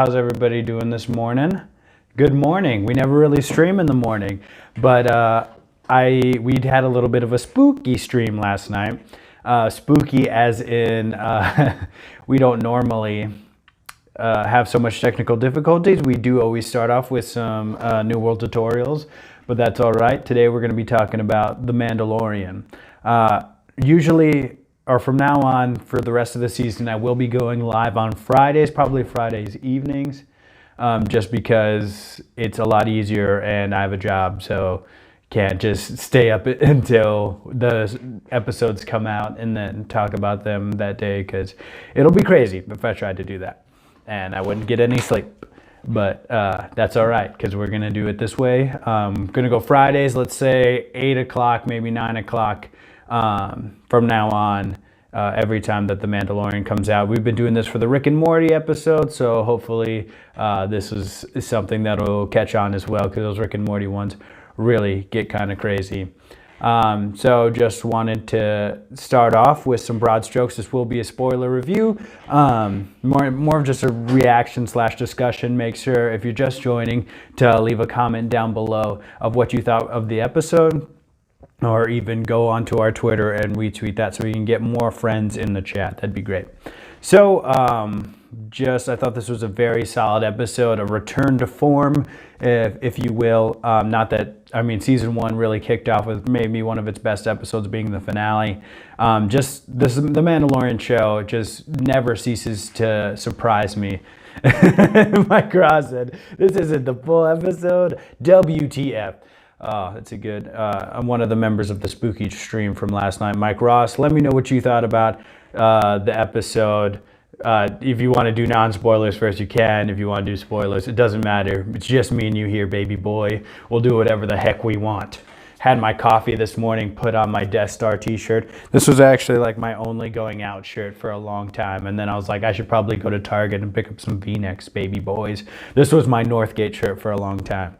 How's everybody doing this morning? Good morning. We never really stream in the morning, but we'd had a little bit of a spooky stream last night. Spooky as in we don't normally have so much technical difficulties. We do always start off with some New World tutorials, but that's all right. Today we're going to be talking about The Mandalorian. Usually, or from now on, for the rest of the season, I will be going live on Fridays, probably Fridays evenings, just because it's a lot easier and I have a job, so can't just stay up until the episodes come out and then talk about them that day, because it'll be crazy if I tried to do that, and I wouldn't get any sleep. But that's all right, because we're going to do it this way. Going to go Fridays, let's say 8 o'clock, maybe 9 o'clock. From now on, every time that The Mandalorian comes out. We've been doing this for the Rick and Morty episode, so hopefully this is something that'll catch on as well, because those Rick and Morty ones really get kind of crazy. So just wanted to start off with some broad strokes. This will be a spoiler review, more of just a reaction / discussion. Make sure, if you're just joining, to leave a comment down below of what you thought of the episode, or even go onto our Twitter and retweet that so we can get more friends in the chat. That'd be great. So I thought this was a very solid episode, a return to form, if you will. Season 1 really kicked off with maybe one of its best episodes being the finale. The Mandalorian show just never ceases to surprise me. Mike Ross said, "This isn't the full episode. WTF." Oh, that's a good. I'm one of the members of the spooky stream from last night. Mike Ross, let me know what you thought about the episode. If you want to do non-spoilers first, you can. If you want to do spoilers, it doesn't matter. It's just me and you here, baby boy. We'll do whatever the heck we want. Had my coffee this morning, put on my Death Star t-shirt. This was actually like my only going out shirt for a long time. And then I was like, I should probably go to Target and pick up some V-necks, baby boys. This was my Northgate shirt for a long time.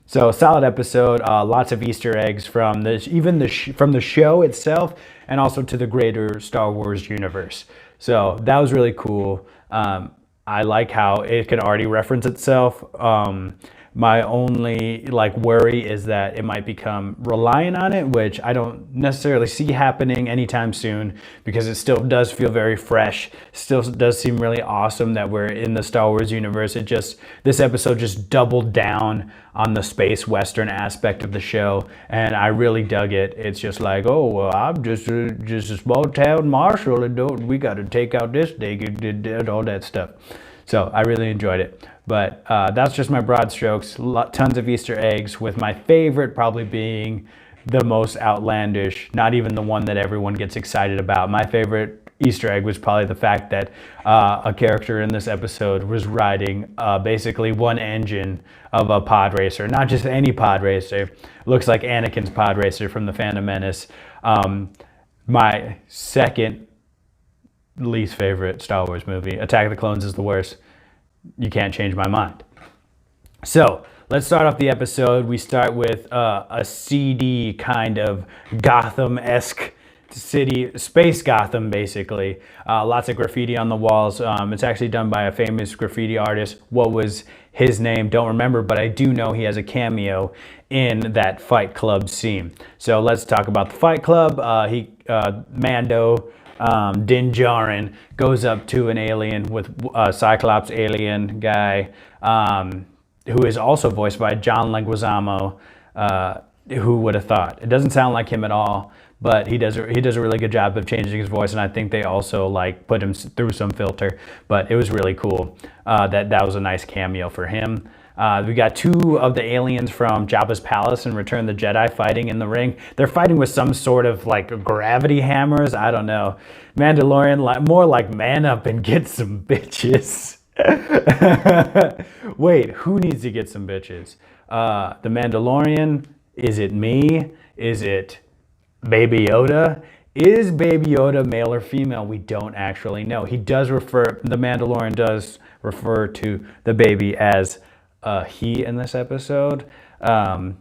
So solid episode, lots of Easter eggs from from the show itself, and also to the greater Star Wars universe. So that was really cool. I like how it can already reference itself. My only worry is that it might become reliant on it, which I don't necessarily see happening anytime soon, because it still does feel very fresh. Still does seem really awesome that we're in the Star Wars universe. This episode just doubled down on the space western aspect of the show, and I really dug it. It's just like, oh well, I'm just a small town marshal, and we got to take out this thing and all that stuff. So I really enjoyed it. But that's just my broad strokes. Tons of Easter eggs, with my favorite probably being the most outlandish, not even the one that everyone gets excited about. My favorite Easter egg was probably the fact that a character in this episode was riding basically one engine of a pod racer. Not just any pod racer. Looks like Anakin's pod racer from The Phantom Menace. My second least favorite Star Wars movie. Attack of the Clones is the worst. You can't change my mind. So let's start off the episode. We start with a seedy kind of Gotham-esque city, space Gotham basically. Lots of graffiti on the walls. It's actually done by a famous graffiti artist. What was his name? Don't remember, but I do know he has a cameo in that Fight Club scene. So let's talk about the Fight Club. Mando Din Djarin goes up to an alien with a Cyclops alien guy, who is also voiced by John Leguizamo. Who would have thought? It doesn't sound like him at all, but he does a really good job of changing his voice, and I think they also put him through some filter. But it was really cool. That was a nice cameo for him. We got 2 of the aliens from Jabba's palace in Return of the Jedi fighting in the ring. They're fighting with some sort of gravity hammers. I don't know. Mandalorian, more like man up and get some bitches. Wait, who needs to get some bitches? The Mandalorian? Is it me? Is it Baby Yoda? Is Baby Yoda male or female? We don't actually know. The Mandalorian does refer to the baby as he in this episode. Baby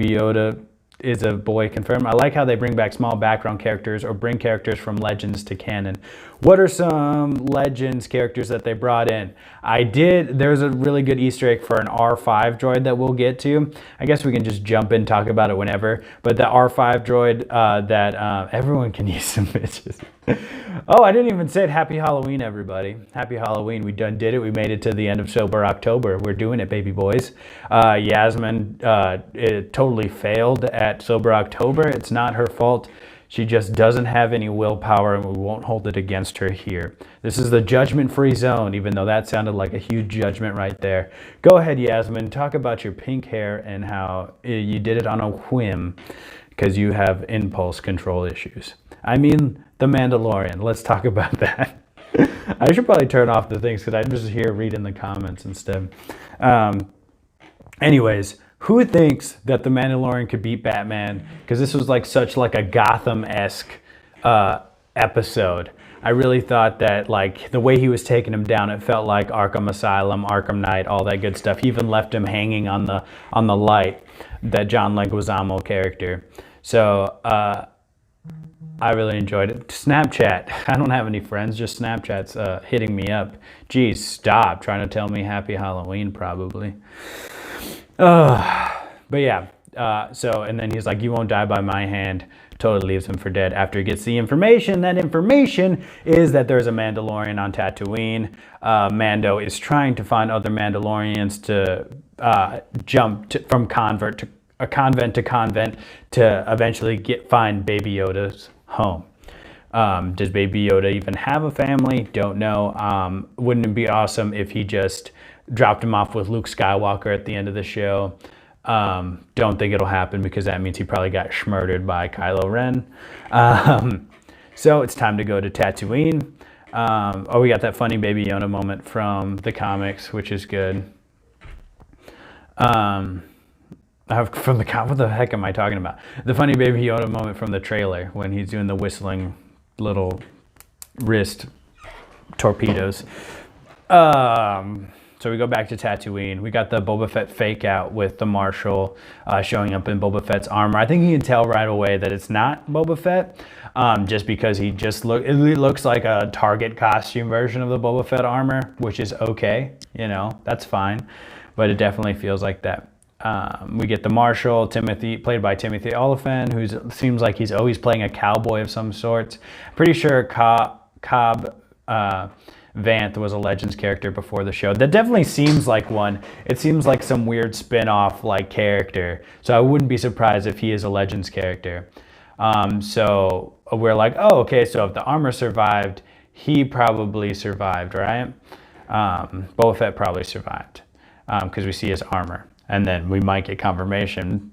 Yoda is a boy confirmed. I like how they bring back small background characters or bring characters from Legends to canon. What are some Legends characters that they brought in? There's a really good Easter egg for an R5 droid that we'll get to. I guess we can just jump in and talk about it whenever. But the R5 droid that everyone can use some bitches. Oh, I didn't even say it. Happy Halloween, everybody. Happy Halloween. We done did it. We made it to the end of Sober October. We're doing it, baby boys. Yasmin it totally failed at Sober October. It's not her fault. She just doesn't have any willpower, and we won't hold it against her here. This is the judgment-free zone, even though that sounded like a huge judgment right there. Go ahead, Yasmin. Talk about your pink hair and how you did it on a whim because you have impulse control issues. I mean, The Mandalorian. Let's talk about that. I should probably turn off the things because I'm just here reading the comments instead. Anyways, who thinks that the Mandalorian could beat Batman? Because this was like such like a Gotham-esque episode. I really thought that like the way he was taking him down, it felt like Arkham Asylum, Arkham Knight, all that good stuff. He even left him hanging on the light, that John Leguizamo character. So I really enjoyed it. Snapchat. I don't have any friends, just Snapchat's hitting me up. Geez, stop trying to tell me Happy Halloween probably. But yeah, so, and then he's like, you won't die by my hand. Totally leaves him for dead after he gets the information. That information is that there's a Mandalorian on Tatooine. Mando is trying to find other Mandalorians to jump from convent to convent to eventually find Baby Yoda's home. Does Baby Yoda even have a family? Don't know. Wouldn't it be awesome if he just dropped him off with Luke Skywalker at the end of the show? Don't think it'll happen because that means he probably got schmurdered by Kylo Ren. So it's time to go to Tatooine. We got that funny Baby Yoda moment from the comics, which is good. What the heck am I talking about? The funny Baby Yoda moment from the trailer when he's doing the whistling little wrist torpedoes. So we go back to Tatooine. We got the Boba Fett fake out with the Marshal showing up in Boba Fett's armor. I think you can tell right away that it's not Boba Fett, just because it looks like a Target costume version of the Boba Fett armor, which is okay, that's fine, but it definitely feels like that. We get the Marshal, played by Timothy Olyphant, who seems like he's always playing a cowboy of some sort. Pretty sure Cobb Vanth was a Legends character before the show. That definitely seems like one. It seems like some weird spin-off like character. So I wouldn't be surprised if he is a Legends character. So we're like, oh, okay, so if the armor survived, he probably survived, right? Boba Fett probably survived because we see his armor. And then we might get confirmation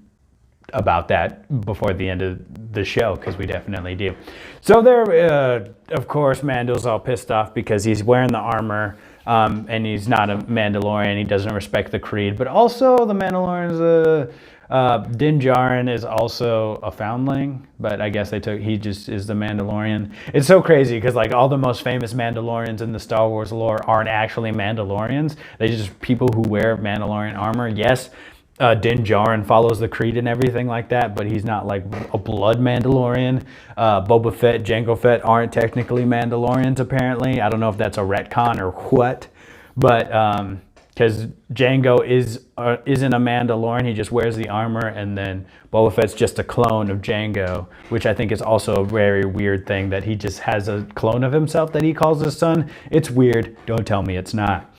about that before the end of the show, because we definitely do. So there, of course, Mando's all pissed off because he's wearing the armor, and he's not a Mandalorian. He doesn't respect the creed. But also, the Mandalorian's Din Djarin is also a foundling, but I guess he just is the Mandalorian. It's so crazy because like all the most famous Mandalorians in the Star Wars lore aren't actually Mandalorians. They're just people who wear Mandalorian armor. Yes, Din Djarin follows the creed and everything like that, but he's not like a blood Mandalorian. Boba Fett, Jango Fett aren't technically Mandalorians apparently. I don't know if that's a retcon or what, but because Jango isn't a Mandalorian, he just wears the armor, and then Boba Fett's just a clone of Jango, which I think is also a very weird thing that he just has a clone of himself that he calls his son. It's weird. Don't tell me it's not.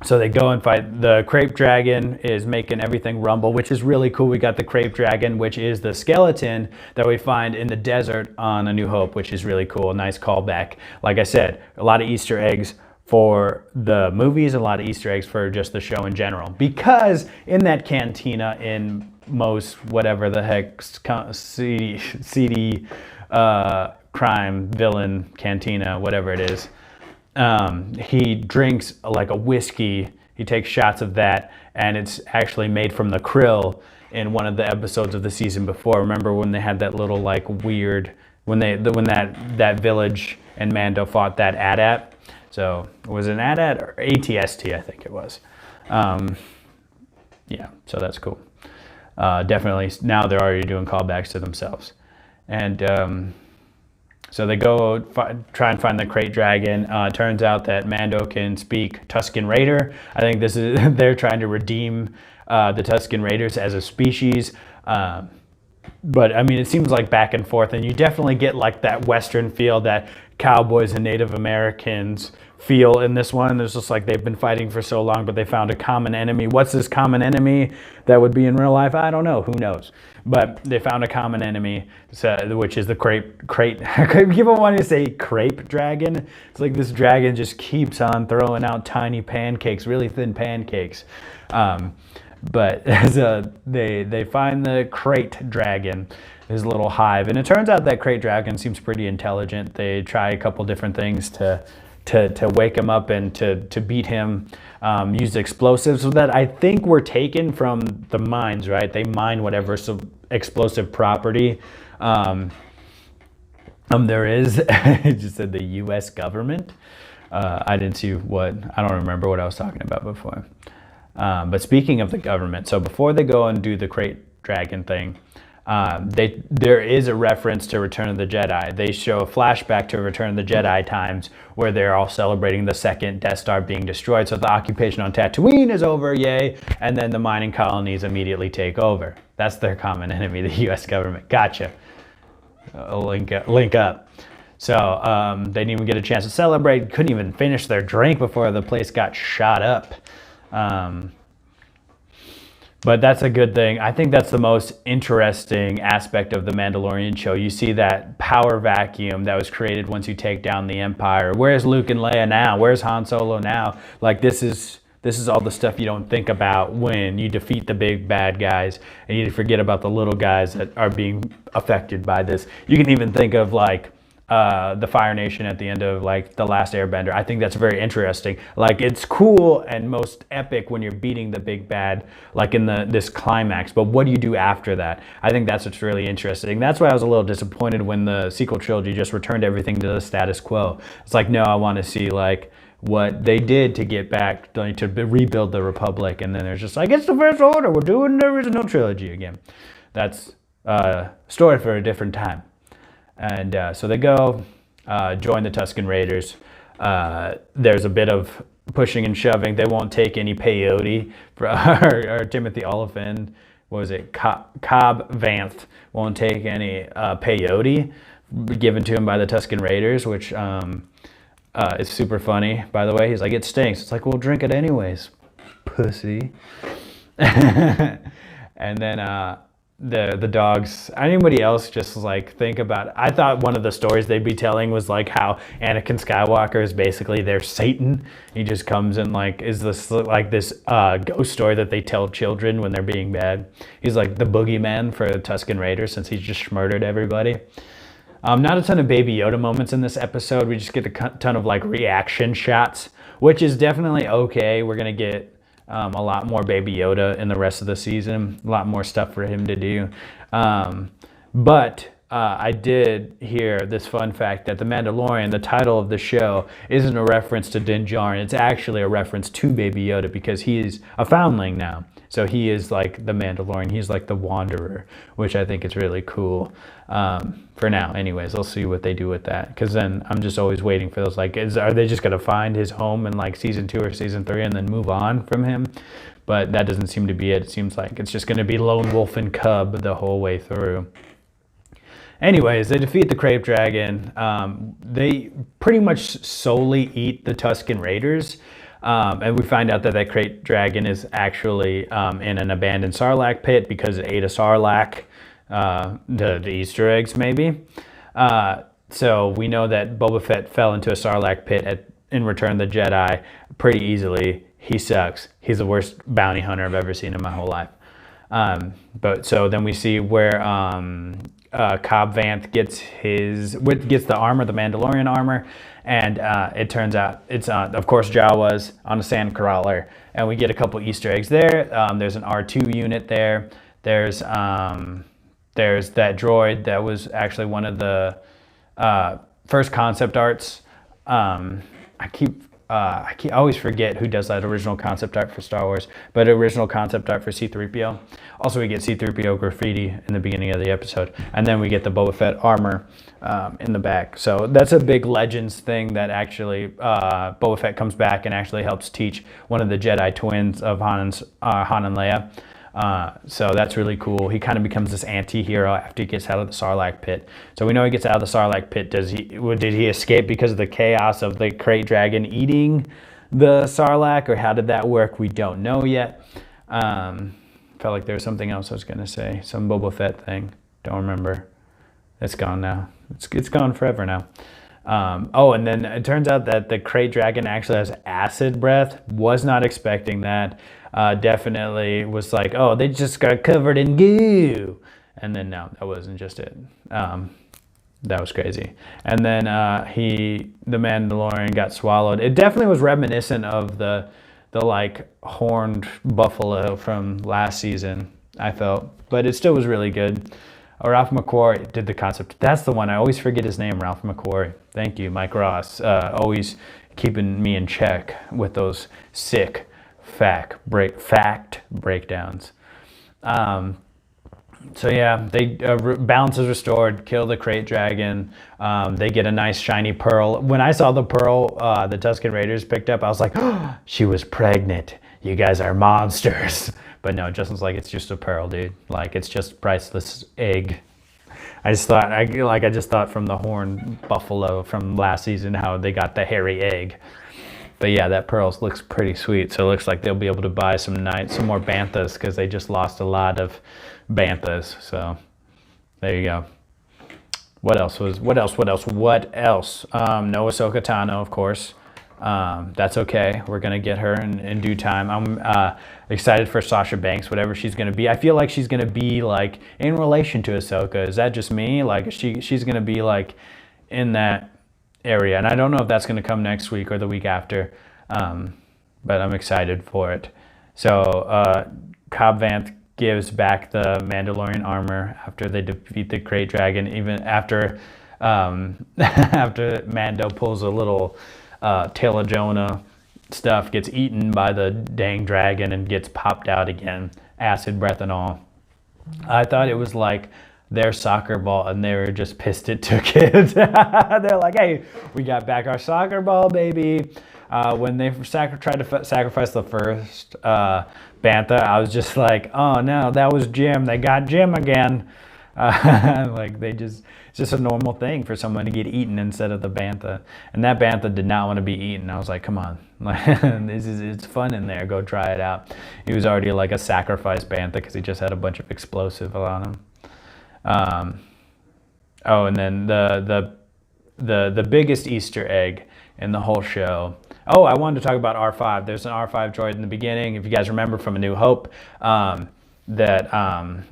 So they go and fight. The Crepe Dragon is making everything rumble, which is really cool. We got the Crepe Dragon, which is the skeleton that we find in the desert on A New Hope, which is really cool. Nice callback. Like I said, a lot of Easter eggs for the movies, a lot of Easter eggs for just the show in general. Because in that cantina, in most whatever the heck seedy crime villain cantina, whatever it is, he drinks like a whiskey. He takes shots of that, and it's actually made from the krill in one of the episodes of the season before. Remember when they had that little like weird when that village and Mando fought that AT-AT? So was it an AT-AT or ATST? I think it was. Yeah, so that's cool. Definitely now they're already doing callbacks to themselves, and So they go try and find the crate dragon. Turns out that Mando can speak Tusken Raider. I think this is they're trying to redeem the Tusken Raiders as a species. But I mean, it seems like back and forth, and you definitely get like that Western feel that cowboys and Native Americans feel in this one. There's just like they've been fighting for so long, but they found a common enemy. What's this common enemy that would be in real life? I don't know. Who knows? But they found a common enemy, which is the crate. People want to say crepe dragon. It's like this dragon just keeps on throwing out tiny pancakes, really thin pancakes. But they find the crate dragon, his little hive, and it turns out that crate dragon seems pretty intelligent. They try a couple different things to wake him up and to beat him. Use explosives that I think were taken from the mines, right? They mine whatever explosive property there is. It just said the U.S. government. I didn't see I don't remember what I was talking about before. But speaking of the government, so before they go and do the crate dragon thing, there is a reference to Return of the Jedi. They show a flashback to Return of the Jedi times where they're all celebrating the second Death Star being destroyed. So the occupation on Tatooine is over, yay, and then the mining colonies immediately take over. That's their common enemy, the U.S. government. Gotcha. Link up. So they didn't even get a chance to celebrate, couldn't even finish their drink before the place got shot up. But that's a good thing. I think that's the most interesting aspect of the Mandalorian show. You see that power vacuum that was created once you take down the Empire. Where's Luke and Leia now? Where's Han Solo now? Like this is all the stuff you don't think about when you defeat the big bad guys, and you forget about the little guys that are being affected by this. You can even think of like the Fire Nation at the end of like The Last Airbender. I think that's very interesting. Like it's cool and most epic when you're beating the big bad, like in this climax. But what do you do after that? I think that's what's really interesting. That's why I was a little disappointed when the sequel trilogy just returned everything to the status quo. It's like, no, I want to see like what they did to get back, like, to rebuild the Republic. And then there's just like, it's the First Order. We're doing the original trilogy again. That's a story for a different time. And so they go, join the Tusken Raiders. There's a bit of pushing and shoving. They won't take any peyote, or Timothy Oliphant, what was it, Cobb Vanth won't take any peyote given to him by the Tusken Raiders, which is super funny, by the way. He's like, it stinks. It's like, well, drink it anyways, pussy. And then the dogs, anybody else just like think about it. I thought one of the stories they'd be telling was like how Anakin Skywalker is basically their Satan. He just comes and like is this like this ghost story that they tell children when they're being bad. He's like the boogeyman for the Tusken Raiders since he's just murdered everybody. Not a ton of Baby Yoda moments in this episode. We just get a ton of like reaction shots, which is definitely okay. We're gonna get a lot more Baby Yoda in the rest of the season, a lot more stuff for him to do. But I did hear this fun fact that The Mandalorian, the title of the show, isn't a reference to Din Djarin. It's actually a reference to Baby Yoda because he is a foundling now. So he is like the Mandalorian. He's like the Wanderer, which I think is really cool. For now, anyways, I'll see what they do with that. Because then I'm just always waiting for those. Like, are they just gonna find his home in like season 2 or season 3 and then move on from him? But that doesn't seem to be it. It seems like it's just gonna be lone wolf and cub the whole way through. Anyways, they defeat the Crate Dragon. They pretty much solely eat the Tusken Raiders. And we find out that that Crate Dragon is actually in an abandoned Sarlacc pit because it ate a Sarlacc, the Easter eggs maybe. So we know that Boba Fett fell into a Sarlacc pit in Return of the Jedi pretty easily. He sucks. He's the worst bounty hunter I've ever seen in my whole life. But so then we see where Cobb Vanth gets the armor, the Mandalorian armor, and it turns out it's of course Jawa's on a sand crawler, and we get a couple Easter eggs there. There's an R2 unit there. There's that droid that was actually one of the first concept arts. I keep I always forget who does that original concept art for Star Wars, but original concept art for C-3PO. Also, we get C-3PO graffiti in the beginning of the episode, and then we get the Boba Fett armor in the back. So that's a big Legends thing that actually Boba Fett comes back and actually helps teach one of the Jedi twins of Han and Leia. So that's really cool. He kind of becomes this anti-hero after he gets out of the Sarlacc pit. So we know he gets out of the Sarlacc pit. Did he escape because of the chaos of the Krayt Dragon eating the Sarlacc, or how did that work? We don't know yet. Felt like there was something else I was going to say. Some Boba Fett thing. Don't remember. It's gone now. It's gone forever now. And then it turns out that the Krayt Dragon actually has acid breath. Was not expecting that. Definitely was like, oh, they just got covered in goo. And then no, that wasn't just it. That was crazy. And then the Mandalorian got swallowed. It definitely was reminiscent of the like horned buffalo from last season, I felt. But it still was really good. Ralph McQuarrie did the concept. That's the one. I always forget his name, Ralph McQuarrie. Thank you, Mike Ross. Always keeping me in check with those sick fact breakdowns. So yeah, they balance is restored, kill the Krayt Dragon. They get a nice shiny pearl. When I saw the pearl the Tusken Raiders picked up, I was like, oh, she was pregnant. You guys are monsters. But no, Justin's like, it's just a pearl, dude. Like, it's just priceless egg. I just thought from the horned buffalo from last season how they got the hairy egg. But yeah, that pearl looks pretty sweet. So it looks like they'll be able to buy some more banthas because they just lost a lot of banthas. So there you go. What else? No Ahsoka Tano, of course. That's okay. We're going to get her in due time. I'm excited for Sasha Banks, whatever she's going to be. I feel like she's going to be like in relation to Ahsoka. Is that just me? Like she's going to be like in that area. And I don't know if that's going to come next week or the week after. But I'm excited for it. So Cobb Vanth gives back the Mandalorian armor after they defeat the Krayt Dragon, even after after Mando pulls a little Tail of Jonah stuff, gets eaten by the dang dragon and gets popped out again, acid breath and all. I thought it was like their soccer ball and they were just pissed it took it. They're like, hey, we got back our soccer ball, baby. When they tried to sacrifice the first bantha, I was just like, oh no, that was Jim. They got Jim again. It's just a normal thing for someone to get eaten instead of the bantha. And that bantha did not want to be eaten. I was like, come on, it's fun in there. Go try it out. He was already like a sacrifice bantha because he just had a bunch of explosive on him. And then the biggest Easter egg in the whole show. Oh, I wanted to talk about R5. There's an R5 droid in the beginning, if you guys remember from A New Hope. That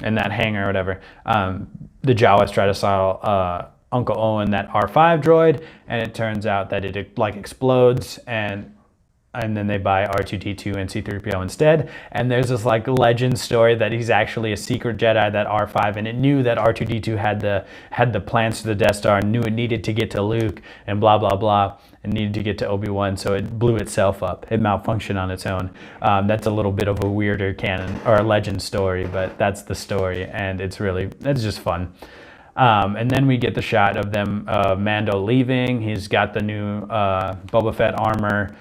in that hangar or whatever, the Jawas try to sell Uncle Owen that R5 droid, and it turns out that it like explodes, and then they buy R2-D2 and C-3PO instead. And there's this like legend story that he's actually a secret Jedi, that R5, and it knew that R2-D2 had the plans to the Death Star and knew it needed to get to Luke and blah blah blah, and needed to get to Obi-Wan, so it blew itself up. It malfunctioned on its own. That's a little bit of a weirder canon or legend story, but that's the story, and it's just fun. And then we get the shot of them, Mando leaving. He's got the new Boba Fett armor.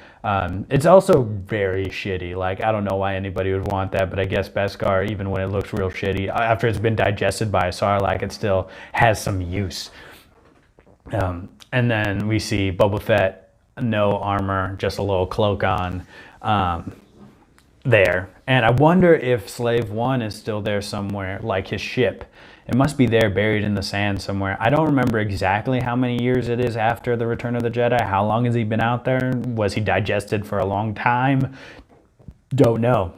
It's also very shitty. Like, I don't know why anybody would want that, but I guess Beskar, even when it looks real shitty, after it's been digested by a Sarlacc, it still has some use. And then we see Boba Fett, no armor, just a little cloak on there. And I wonder if Slave One is still there somewhere, like his ship. It must be there, buried in the sand somewhere. I don't remember exactly how many years it is after the Return of the Jedi. How long has he been out there? Was he digested for a long time? Don't know.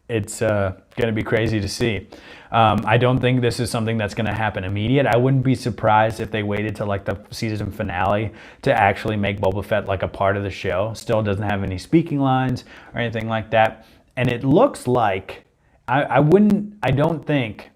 It's going to be crazy to see. I don't think this is something that's going to happen immediate. I wouldn't be surprised if they waited till like the season finale to actually make Boba Fett like a part of the show. Still doesn't have any speaking lines or anything like that. And it looks like, I don't think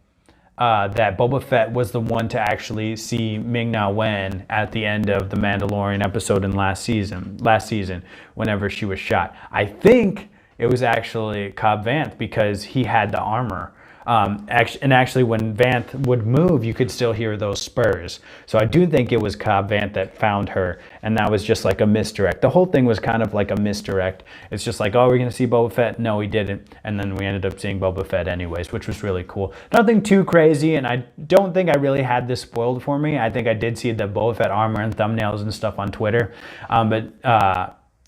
that Boba Fett was the one to actually see Ming-Na Wen at the end of the Mandalorian episode in last season, whenever she was shot. I think it was actually Cobb Vanth because he had the armor. Actually, when Vanth would move, you could still hear those spurs. So I do think it was Cobb Vanth that found her, and that was just like a misdirect. The whole thing was kind of like a misdirect. It's just like, oh, we're going to see Boba Fett? No, we didn't. And then we ended up seeing Boba Fett anyways, which was really cool. Nothing too crazy, and I don't think I really had this spoiled for me. I think I did see the Boba Fett armor and thumbnails and stuff on Twitter, but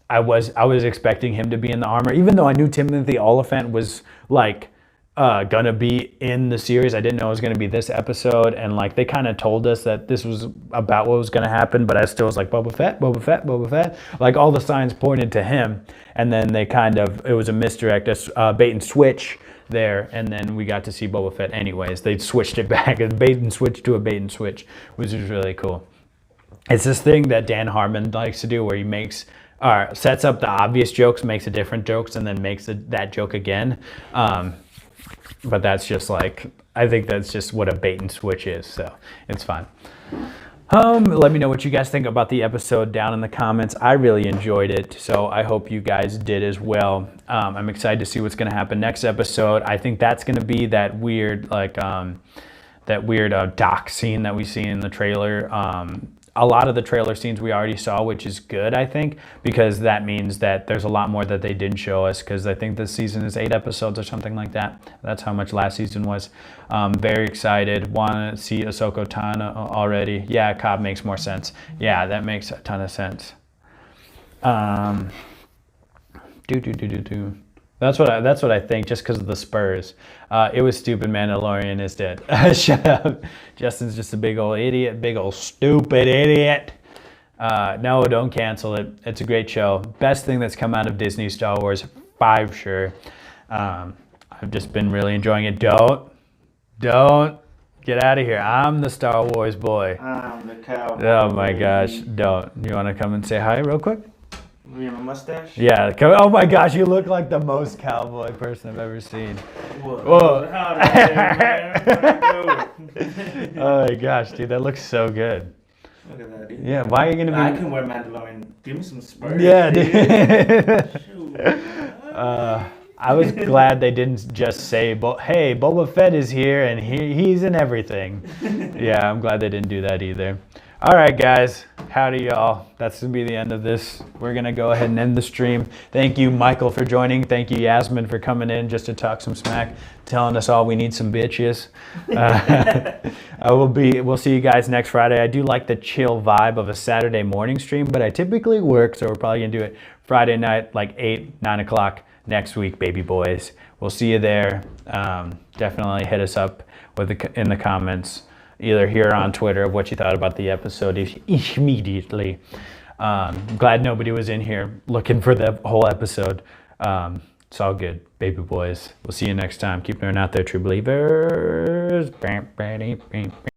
I was expecting him to be in the armor, even though I knew Timothy Olyphant was like gonna be in the series. I didn't know it was gonna be this episode, and like they kind of told us that this was about what was gonna happen, but I still was like, Boba Fett, Boba Fett, Boba Fett. Like all the signs pointed to him, and then it was a misdirect, a bait and switch there, and then we got to see Boba Fett anyways. They switched it back, a bait and switch to a bait and switch, which is really cool. It's this thing that Dan Harmon likes to do where he sets up the obvious jokes, makes a different jokes, and then makes that joke again. But that's just like, I think that's just what a bait and switch is, so it's fine. Let me know what you guys think about the episode down in the comments. I really enjoyed it, so I hope you guys did as well. I'm excited to see what's going to happen next episode. I think that's going to be that weird, like, dock scene that we see in the trailer. A lot of the trailer scenes we already saw, which is good, I think, because that means that there's a lot more that they didn't show us, because I think this season is 8 episodes or something like that. That's how much last season was. Very excited. Want to see Ahsoka Tano already. Yeah, Cobb makes more sense. Yeah, that makes a ton of sense. That's what I think, just because of the spurs. It was stupid. Mandalorian is dead. Shut up. Justin's just a big old idiot, big old stupid idiot. No, don't cancel it. It's a great show. Best thing that's come out of Disney Star Wars, 5 sure. I've just been really enjoying it. Don't get out of here. I'm the Star Wars boy. I'm the cowboy. Oh my gosh, don't. You want to come and say hi real quick? You have a mustache? Yeah. Oh my gosh, you look like the most cowboy person I've ever seen. Whoa. Oh my gosh, dude, that looks so good. Look at that, dude. Yeah, why are you gonna be? I can wear Mandalorian. Give me some spurs. Yeah, dude. I was glad they didn't just say, "Hey, Boba Fett is here and he's in everything." Yeah, I'm glad they didn't do that either. All right, guys. Howdy, y'all. That's going to be the end of this. We're going to go ahead and end the stream. Thank you, Michael, for joining. Thank you, Yasmin, for coming in just to talk some smack, telling us all we need some bitches. We'll see you guys next Friday. I do like the chill vibe of a Saturday morning stream, but I typically work, so we're probably going to do it Friday night, like 8, 9 o'clock next week, baby boys. We'll see you there. Definitely hit us up in the comments, either here or on Twitter, of what you thought about the episode immediately. Glad nobody was in here looking for the whole episode. It's all good, baby boys. We'll see you next time. Keep knowing out there, true believers.